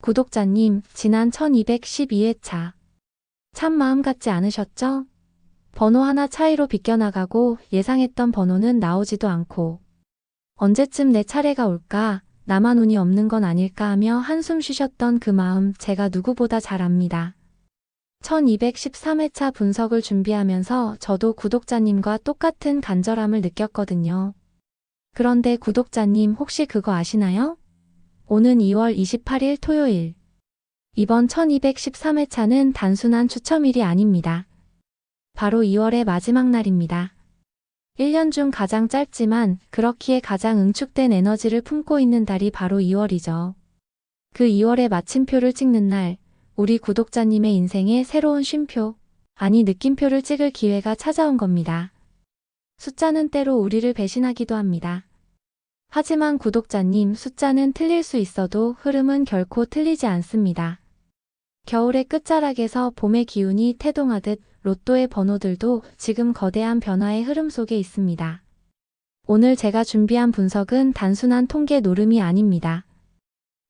구독자님, 지난 1212회차. 참 마음 같지 않으셨죠? 번호 하나 차이로 비껴나가고 예상했던 번호는 나오지도 않고 언제쯤 내 차례가 올까, 나만 운이 없는 건 아닐까 하며 한숨 쉬셨던 그 마음 제가 누구보다 잘 압니다. 1213회차 분석을 준비하면서 저도 구독자님과 똑같은 간절함을 느꼈거든요. 그런데 구독자님 혹시 그거 아시나요? 오는 2월 28일 토요일. 이번 1213회차는 단순한 추첨일이 아닙니다. 바로 2월의 마지막 날입니다. 1년 중 가장 짧지만 그렇기에 가장 응축된 에너지를 품고 있는 달이 바로 2월이죠. 그 2월의 마침표를 찍는 날, 우리 구독자님의 인생에 새로운 쉼표, 아니 느낌표를 찍을 기회가 찾아온 겁니다. 숫자는 때로 우리를 배신하기도 합니다. 하지만 구독자님, 숫자는 틀릴 수 있어도 흐름은 결코 틀리지 않습니다. 겨울의 끝자락에서 봄의 기운이 태동하듯 로또의 번호들도 지금 거대한 변화의 흐름 속에 있습니다. 오늘 제가 준비한 분석은 단순한 통계 노름이 아닙니다.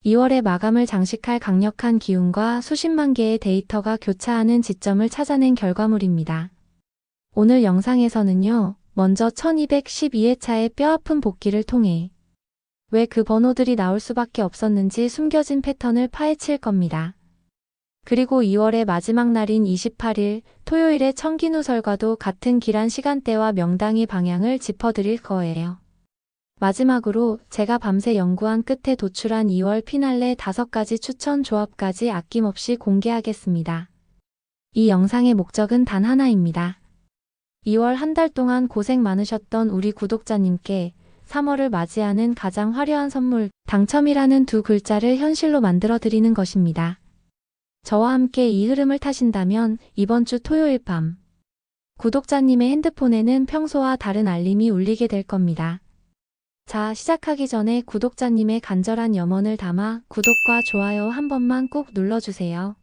2월의 마감을 장식할 강력한 기운과 수십만 개의 데이터가 교차하는 지점을 찾아낸 결과물입니다. 오늘 영상에서는요, 먼저 1212회차의 뼈아픈 복귀를 통해 왜 그 번호들이 나올 수밖에 없었는지 숨겨진 패턴을 파헤칠 겁니다. 그리고 2월의 마지막 날인 28일 토요일의 청기누설과도 같은 길한 시간대와 명당의 방향을 짚어드릴 거예요. 마지막으로 제가 밤새 연구한 끝에 도출한 2월 피날레 5가지 추천 조합까지 아낌없이 공개하겠습니다. 이 영상의 목적은 단 하나입니다. 2월 한 달 동안 고생 많으셨던 우리 구독자님께 3월을 맞이하는 가장 화려한 선물, 당첨이라는 두 글자를 현실로 만들어 드리는 것입니다. 저와 함께 이 흐름을 타신다면 이번 주 토요일 밤 구독자님의 핸드폰에는 평소와 다른 알림이 울리게 될 겁니다. 자, 시작하기 전에 구독자님의 간절한 염원을 담아 구독과 좋아요 한 번만 꾹 눌러주세요.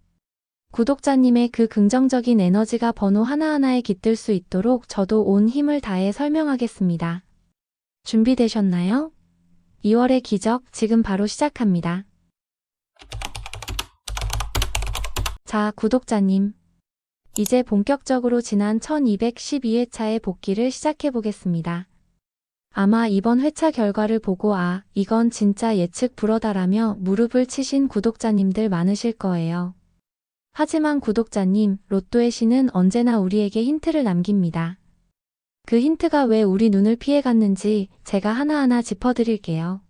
구독자님의 그 긍정적인 에너지가 번호 하나하나에 깃들 수 있도록 저도 온 힘을 다해 설명하겠습니다. 준비되셨나요? 2월의 기적 지금 바로 시작합니다. 자, 구독자님. 이제 본격적으로 지난 1212회차의 복귀를 시작해 보겠습니다. 아마 이번 회차 결과를 보고 이건 진짜 예측 불허다라며 무릎을 치신 구독자님들 많으실 거예요. 하지만 구독자님, 로또의 신은 언제나 우리에게 힌트를 남깁니다. 그 힌트가 왜 우리 눈을 피해갔는지 제가 하나하나 짚어드릴게요.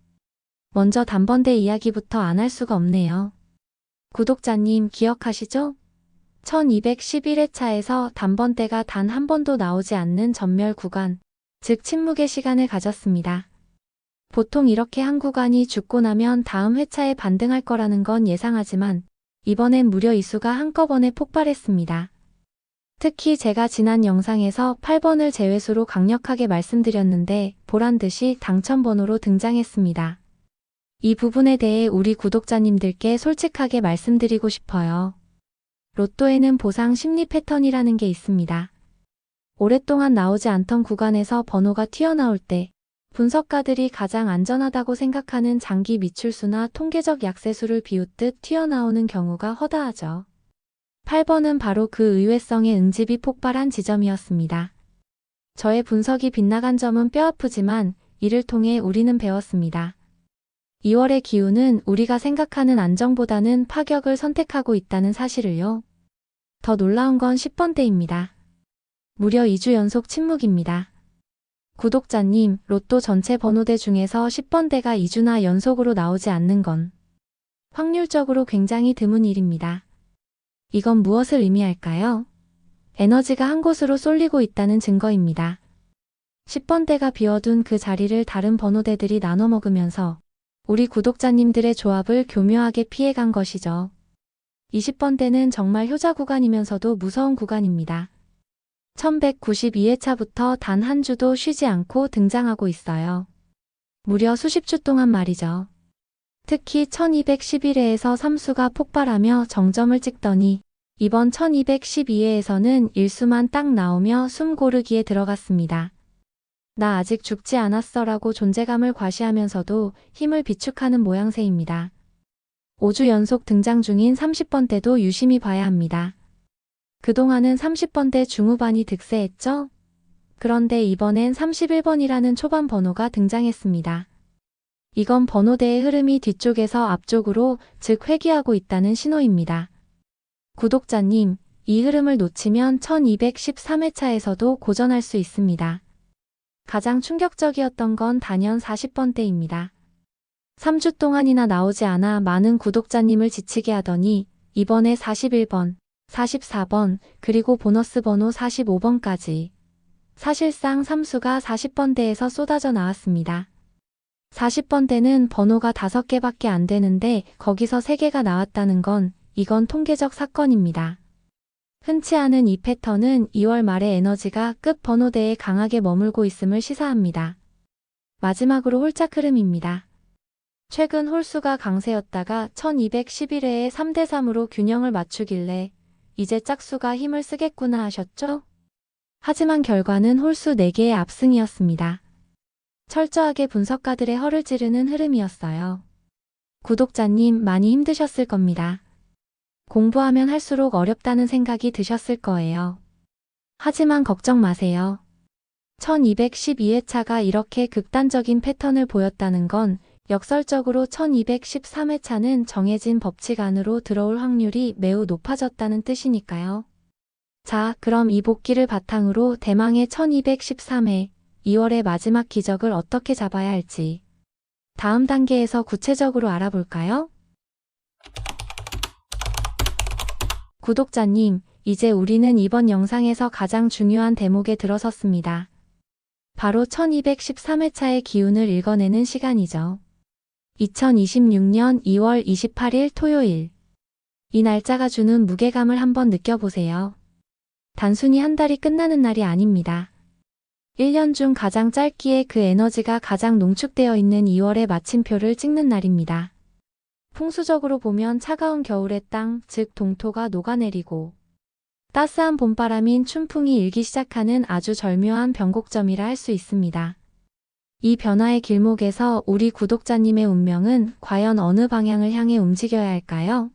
먼저 단번대 이야기부터 안 할 수가 없네요. 구독자님 기억하시죠? 1211회차에서 단번대가 단 한 번도 나오지 않는 전멸 구간, 즉 침묵의 시간을 가졌습니다. 보통 이렇게 한 구간이 죽고 나면 다음 회차에 반등할 거라는 건 예상하지만 이번엔 무려 이 수가 한꺼번에 폭발했습니다. 특히 제가 지난 영상에서 8번을 제외수로 강력하게 말씀드렸는데 보란듯이 당첨번호로 등장했습니다. 이 부분에 대해 우리 구독자님들께 솔직하게 말씀드리고 싶어요. 로또에는 보상 심리 패턴이라는 게 있습니다. 오랫동안 나오지 않던 구간에서 번호가 튀어나올 때 분석가들이 가장 안전하다고 생각하는 장기 미출수나 통계적 약세수를 비웃듯 튀어나오는 경우가 허다하죠. 8번은 바로 그 의외성의 응집이 폭발한 지점이었습니다. 저의 분석이 빗나간 점은 뼈아프지만 이를 통해 우리는 배웠습니다. 2월의 기운은 우리가 생각하는 안정보다는 파격을 선택하고 있다는 사실을요. 더 놀라운 건 10번대입니다. 무려 2주 연속 침묵입니다. 구독자님, 로또 전체 번호대 중에서 10번대가 2주나 연속으로 나오지 않는 건 확률적으로 굉장히 드문 일입니다. 이건 무엇을 의미할까요? 에너지가 한 곳으로 쏠리고 있다는 증거입니다. 10번대가 비워둔 그 자리를 다른 번호대들이 나눠 먹으면서 우리 구독자님들의 조합을 교묘하게 피해간 것이죠. 20번대는 정말 효자 구간이면서도 무서운 구간입니다. 1192회차부터 단 한 주도 쉬지 않고 등장하고 있어요. 무려 수십 주 동안 말이죠. 특히 1211회에서 3수가 폭발하며 정점을 찍더니 이번 1212회에서는 1수만 딱 나오며 숨 고르기에 들어갔습니다. 나 아직 죽지 않았어 라고 존재감을 과시하면서도 힘을 비축하는 모양새입니다. 5주 연속 등장 중인 30번대도 유심히 봐야 합니다. 그동안은 30번대 중후반이 득세했죠? 그런데 이번엔 31번이라는 초반 번호가 등장했습니다. 이건 번호대의 흐름이 뒤쪽에서 앞쪽으로, 즉 회귀하고 있다는 신호입니다. 구독자님, 이 흐름을 놓치면 1213회차에서도 고전할 수 있습니다. 가장 충격적이었던 건 단연 40번대입니다. 3주 동안이나 나오지 않아 많은 구독자님을 지치게 하더니 이번에 41번, 44번, 그리고 보너스 번호 45번까지. 사실상 3수가 40번대에서 쏟아져 나왔습니다. 40번대는 번호가 5개밖에 안 되는데 거기서 3개가 나왔다는 건 이건 통계적 사건입니다. 흔치 않은 이 패턴은 2월 말에 에너지가 끝 번호대에 강하게 머물고 있음을 시사합니다. 마지막으로 홀짝 흐름입니다. 최근 홀수가 강세였다가 1211회에 3대3으로 균형을 맞추길래 이제 짝수가 힘을 쓰겠구나 하셨죠? 하지만 결과는 홀수 4개의 압승이었습니다. 철저하게 분석가들의 허를 찌르는 흐름이었어요. 구독자님 많이 힘드셨을 겁니다. 공부하면 할수록 어렵다는 생각이 드셨을 거예요. 하지만 걱정 마세요. 1212회차가 이렇게 극단적인 패턴을 보였다는 건 역설적으로 1213회차는 정해진 법칙 안으로 들어올 확률이 매우 높아졌다는 뜻이니까요. 자, 그럼 이 복기를 바탕으로 대망의 1213회 2월의 마지막 기적을 어떻게 잡아야 할지 다음 단계에서 구체적으로 알아볼까요? 구독자님, 이제 우리는 이번 영상에서 가장 중요한 대목에 들어섰습니다. 바로 1213회차의 기운을 읽어내는 시간이죠. 2026년 2월 28일 토요일. 이 날짜가 주는 무게감을 한번 느껴보세요. 단순히 한 달이 끝나는 날이 아닙니다. 1년 중 가장 짧기에 그 에너지가 가장 농축되어 있는 2월의 마침표를 찍는 날입니다. 풍수적으로 보면 차가운 겨울의 땅, 즉 동토가 녹아내리고 따스한 봄바람인 춘풍이 일기 시작하는 아주 절묘한 변곡점이라 할 수 있습니다. 이 변화의 길목에서 우리 구독자님의 운명은 과연 어느 방향을 향해 움직여야 할까요?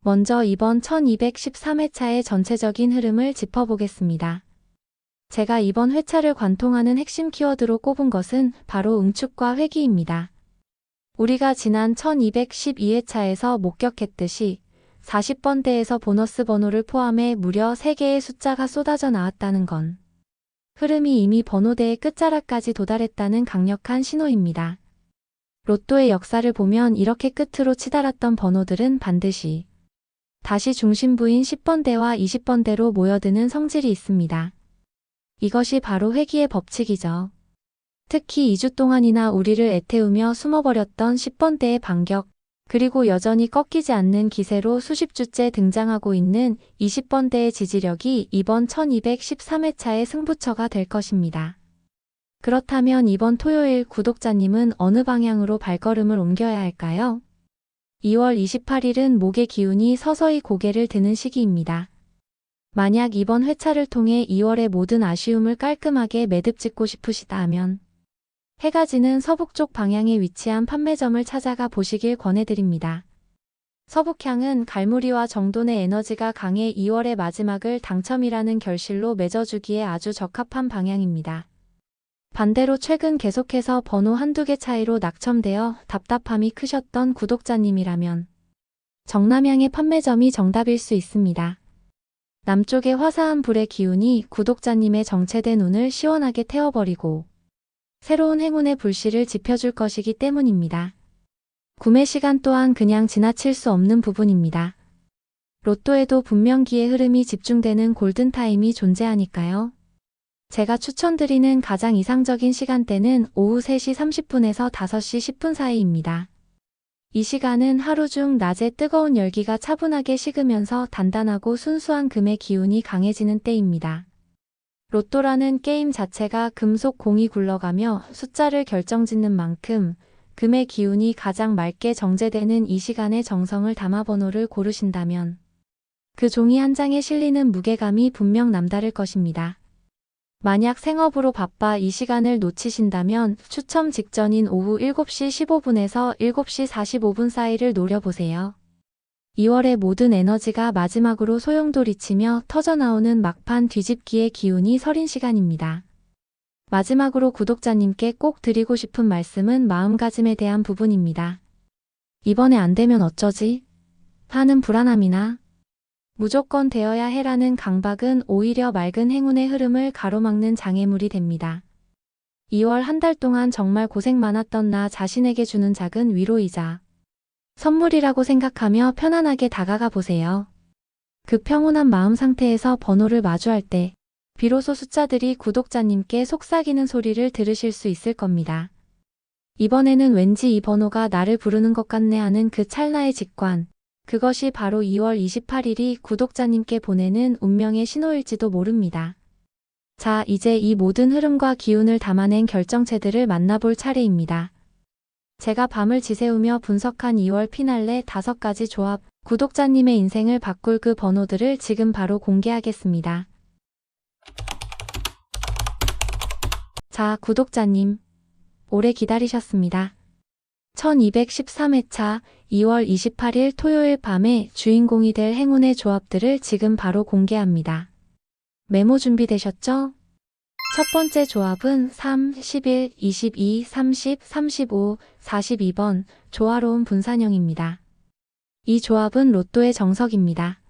먼저 이번 1213회차의 전체적인 흐름을 짚어보겠습니다. 제가 이번 회차를 관통하는 핵심 키워드로 꼽은 것은 바로 응축과 회귀입니다. 우리가 지난 1212회차에서 목격했듯이 40번대에서 보너스 번호를 포함해 무려 3개의 숫자가 쏟아져 나왔다는 건 흐름이 이미 번호대의 끝자락까지 도달했다는 강력한 신호입니다. 로또의 역사를 보면 이렇게 끝으로 치달았던 번호들은 반드시 다시 중심부인 10번대와 20번대로 모여드는 성질이 있습니다. 이것이 바로 회귀의 법칙이죠. 특히 2주 동안이나 우리를 애태우며 숨어버렸던 10번대의 반격, 그리고 여전히 꺾이지 않는 기세로 수십 주째 등장하고 있는 20번대의 지지력이 이번 1213회차의 승부처가 될 것입니다. 그렇다면 이번 토요일 구독자님은 어느 방향으로 발걸음을 옮겨야 할까요? 2월 28일은 목의 기운이 서서히 고개를 드는 시기입니다. 만약 이번 회차를 통해 2월의 모든 아쉬움을 깔끔하게 매듭짓고 싶으시다 하면 해가 지는 서북쪽 방향에 위치한 판매점을 찾아가 보시길 권해드립니다. 서북향은 갈무리와 정돈의 에너지가 강해 2월의 마지막을 당첨이라는 결실로 맺어주기에 아주 적합한 방향입니다. 반대로 최근 계속해서 번호 한두 개 차이로 낙첨되어 답답함이 크셨던 구독자님이라면 정남향의 판매점이 정답일 수 있습니다. 남쪽의 화사한 불의 기운이 구독자님의 정체된 운을 시원하게 태워버리고 새로운 행운의 불씨를 지펴줄 것이기 때문입니다. 구매 시간 또한 그냥 지나칠 수 없는 부분입니다. 로또에도 분명 기의 흐름이 집중되는 골든타임이 존재하니까요. 제가 추천드리는 가장 이상적인 시간대는 오후 3시 30분에서 5시 10분 사이입니다. 이 시간은 하루 중 낮에 뜨거운 열기가 차분하게 식으면서 단단하고 순수한 금의 기운이 강해지는 때입니다. 로또라는 게임 자체가 금속 공이 굴러가며 숫자를 결정짓는 만큼 금의 기운이 가장 맑게 정제되는 이 시간에 정성을 담아 번호를 고르신다면 그 종이 한 장에 실리는 무게감이 분명 남다를 것입니다. 만약 생업으로 바빠 이 시간을 놓치신다면 추첨 직전인 오후 7시 15분에서 7시 45분 사이를 노려보세요. 2월의 모든 에너지가 마지막으로 소용돌이치며 터져나오는 막판 뒤집기의 기운이 서린 시간입니다. 마지막으로 구독자님께 꼭 드리고 싶은 말씀은 마음가짐에 대한 부분입니다. 이번에 안 되면 어쩌지? 하는 불안함이나 무조건 되어야 해라는 강박은 오히려 맑은 행운의 흐름을 가로막는 장애물이 됩니다. 2월 한 달 동안 정말 고생 많았던 나 자신에게 주는 작은 위로이자 선물이라고 생각하며 편안하게 다가가 보세요. 그 평온한 마음 상태에서 번호를 마주할 때 비로소 숫자들이 구독자님께 속삭이는 소리를 들으실 수 있을 겁니다. 이번에는 왠지 이 번호가 나를 부르는 것 같네 하는 그 찰나의 직관, 그것이 바로 2월 28일이 구독자님께 보내는 운명의 신호일지도 모릅니다. 자, 이제 이 모든 흐름과 기운을 담아낸 결정체들을 만나볼 차례입니다. 제가 밤을 지새우며 분석한 2월 피날레 5가지 조합, 구독자님의 인생을 바꿀 그 번호들을 지금 바로 공개하겠습니다. 자, 구독자님, 오래 기다리셨습니다. 1213회차 2월 28일 토요일 밤에 주인공이 될 행운의 조합들을 지금 바로 공개합니다. 메모 준비되셨죠? 첫 번째 조합은 3, 11, 22, 30, 35, 42번 조화로운 분산형입니다. 이 조합은 로또의 정석입니다.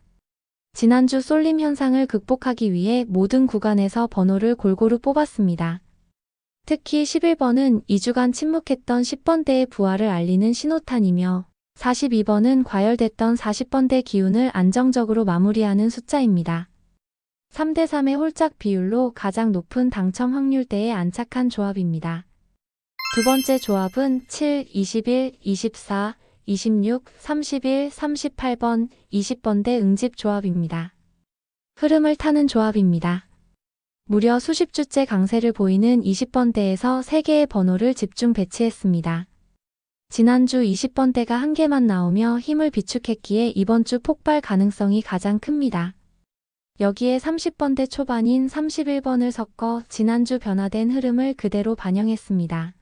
지난주 쏠림 현상을 극복하기 위해 모든 구간에서 번호를 골고루 뽑았습니다. 특히 11번은 2주간 침묵했던 10번대의 부활을 알리는 신호탄이며 42번은 과열됐던 40번대 기운을 안정적으로 마무리하는 숫자입니다. 3대3의 홀짝 비율로 가장 높은 당첨 확률대에 안착한 조합입니다. 두 번째 조합은 7, 21, 24, 26, 31, 38번, 20번대 응집 조합입니다. 흐름을 타는 조합입니다. 무려 수십 주째 강세를 보이는 20번대에서 3개의 번호를 집중 배치했습니다. 지난주 20번대가 한 개만 나오며 힘을 비축했기에 이번 주 폭발 가능성이 가장 큽니다. 여기에 30번대 초반인 31번을 섞어 지난주 변화된 흐름을 그대로 반영했습니다.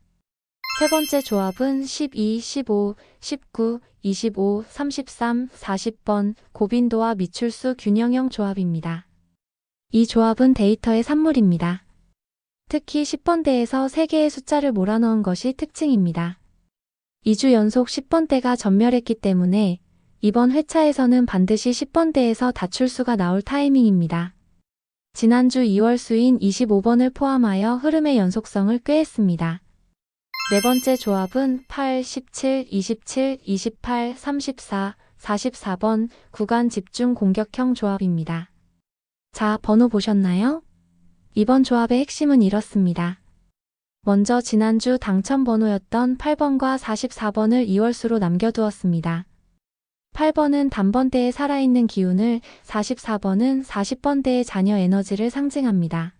세 번째 조합은 12, 15, 19, 25, 33, 40번 고빈도와 미출수 균형형 조합입니다. 이 조합은 데이터의 산물입니다. 특히 10번대에서 3개의 숫자를 몰아넣은 것이 특징입니다. 2주 연속 10번대가 전멸했기 때문에 이번 회차에서는 반드시 10번대에서 다출수가 나올 타이밍입니다. 지난주 2월 수인 25번을 포함하여 흐름의 연속성을 꾀했습니다. 네 번째 조합은 8, 17, 27, 28, 34, 44번 구간 집중 공격형 조합입니다. 자, 번호 보셨나요? 이번 조합의 핵심은 이렇습니다. 먼저 지난주 당첨 번호였던 8번과 44번을 2월수로 남겨두었습니다. 8번은 단번대에 살아있는 기운을, 44번은 40번대의 자녀 에너지를 상징합니다.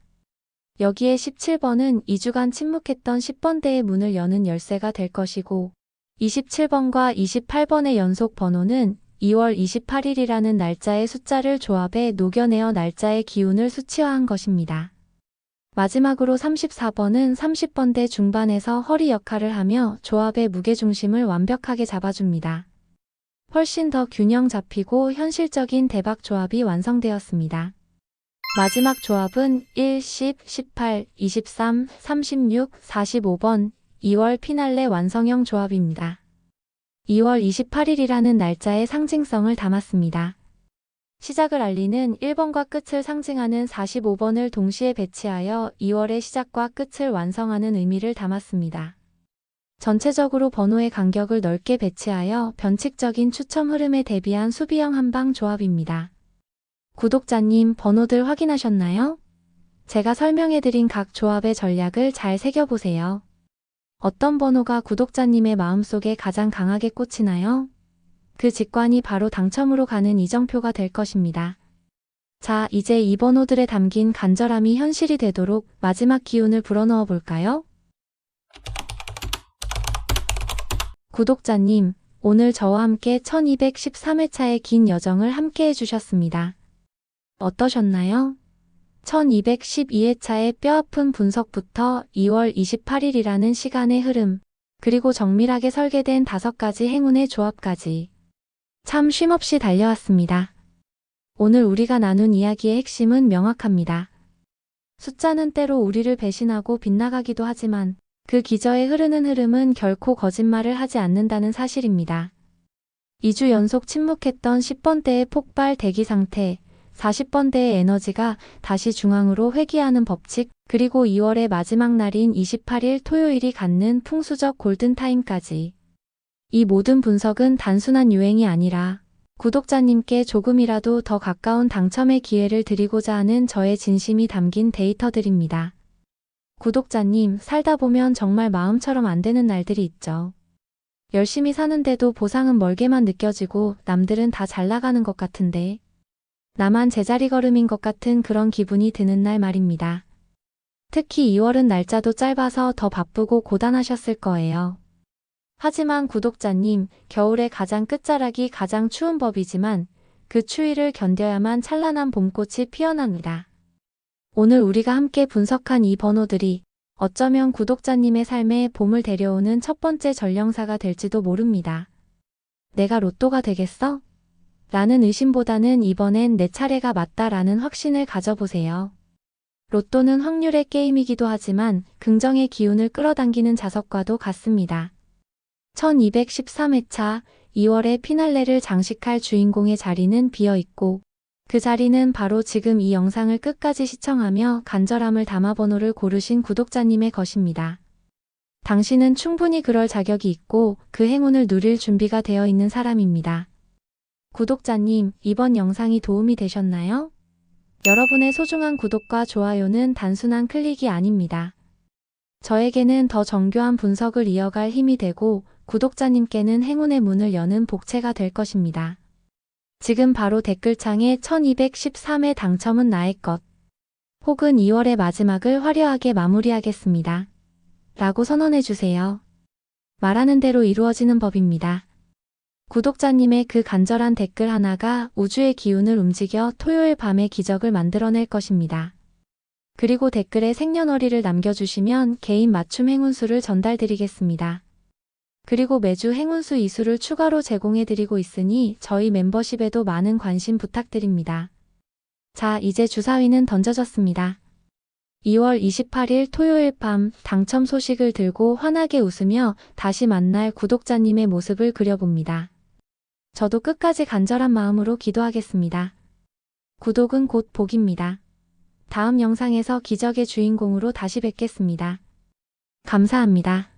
여기에 17번은 2주간 침묵했던 10번대의 문을 여는 열쇠가 될 것이고 27번과 28번의 연속 번호는 2월 28일이라는 날짜의 숫자를 조합해 녹여내어 날짜의 기운을 수치화한 것입니다. 마지막으로 34번은 30번대 중반에서 허리 역할을 하며 조합의 무게중심을 완벽하게 잡아줍니다. 훨씬 더 균형 잡히고 현실적인 대박 조합이 완성되었습니다. 마지막 조합은 1, 10, 18, 23, 36, 45번 2월 피날레 완성형 조합입니다. 2월 28일이라는 날짜의 상징성을 담았습니다. 시작을 알리는 1번과 끝을 상징하는 45번을 동시에 배치하여 2월의 시작과 끝을 완성하는 의미를 담았습니다. 전체적으로 번호의 간격을 넓게 배치하여 변칙적인 추첨 흐름에 대비한 수비형 한방 조합입니다. 구독자님, 번호들 확인하셨나요? 제가 설명해드린 각 조합의 전략을 잘 새겨보세요. 어떤 번호가 구독자님의 마음속에 가장 강하게 꽂히나요? 그 직관이 바로 당첨으로 가는 이정표가 될 것입니다. 자, 이제 이 번호들에 담긴 간절함이 현실이 되도록 마지막 기운을 불어넣어 볼까요? 구독자님, 오늘 저와 함께 1213회차의 긴 여정을 함께 해주셨습니다. 어떠셨나요? 1212회차의 뼈아픈 분석부터 2월 28일이라는 시간의 흐름, 그리고 정밀하게 설계된 5가지 행운의 조합까지 참 쉼없이 달려왔습니다. 오늘 우리가 나눈 이야기의 핵심은 명확합니다. 숫자는 때로 우리를 배신하고 빗나가기도 하지만 그 기저에 흐르는 흐름은 결코 거짓말을 하지 않는다는 사실입니다. 2주 연속 침묵했던 10번대의 폭발 대기 상태, 40번대의 에너지가 다시 중앙으로 회귀하는 법칙, 그리고 2월의 마지막 날인 28일 토요일이 갖는 풍수적 골든타임까지. 이 모든 분석은 단순한 유행이 아니라 구독자님께 조금이라도 더 가까운 당첨의 기회를 드리고자 하는 저의 진심이 담긴 데이터들입니다. 구독자님, 살다 보면 정말 마음처럼 안 되는 날들이 있죠. 열심히 사는데도 보상은 멀게만 느껴지고 남들은 다 잘 나가는 것 같은데 나만 제자리 걸음인 것 같은 그런 기분이 드는 날 말입니다. 특히 2월은 날짜도 짧아서 더 바쁘고 고단하셨을 거예요. 하지만 구독자님, 겨울의 가장 끝자락이 가장 추운 법이지만 그 추위를 견뎌야만 찬란한 봄꽃이 피어납니다. 오늘 우리가 함께 분석한 이 번호들이 어쩌면 구독자님의 삶에 봄을 데려오는 첫 번째 전령사가 될지도 모릅니다. 내가 로또가 되겠어? 라는 의심보다는 이번엔 내 차례가 맞다라는 확신을 가져보세요. 로또는 확률의 게임이기도 하지만 긍정의 기운을 끌어당기는 자석과도 같습니다. 1213회차 2월의 피날레를 장식할 주인공의 자리는 비어있고 그 자리는 바로 지금 이 영상을 끝까지 시청하며 간절함을 담아 번호를 고르신 구독자님의 것입니다. 당신은 충분히 그럴 자격이 있고 그 행운을 누릴 준비가 되어 있는 사람입니다. 구독자님, 이번 영상이 도움이 되셨나요? 여러분의 소중한 구독과 좋아요는 단순한 클릭이 아닙니다. 저에게는 더 정교한 분석을 이어갈 힘이 되고 구독자님께는 행운의 문을 여는 복채가 될 것입니다. 지금 바로 댓글창에 1213회 당첨은 나의 것 혹은 2월의 마지막을 화려하게 마무리하겠습니다. 라고 선언해주세요. 말하는 대로 이루어지는 법입니다. 구독자님의 그 간절한 댓글 하나가 우주의 기운을 움직여 토요일 밤의 기적을 만들어낼 것입니다. 그리고 댓글에 생년월일을 남겨주시면 개인 맞춤 행운수를 전달드리겠습니다. 그리고 매주 행운수 2수를 추가로 제공해드리고 있으니 저희 멤버십에도 많은 관심 부탁드립니다. 자, 이제 주사위는 던져졌습니다. 2월 28일 토요일 밤 당첨 소식을 들고 환하게 웃으며 다시 만날 구독자님의 모습을 그려봅니다. 저도 끝까지 간절한 마음으로 기도하겠습니다. 구독은 곧 복입니다. 다음 영상에서 기적의 주인공으로 다시 뵙겠습니다. 감사합니다.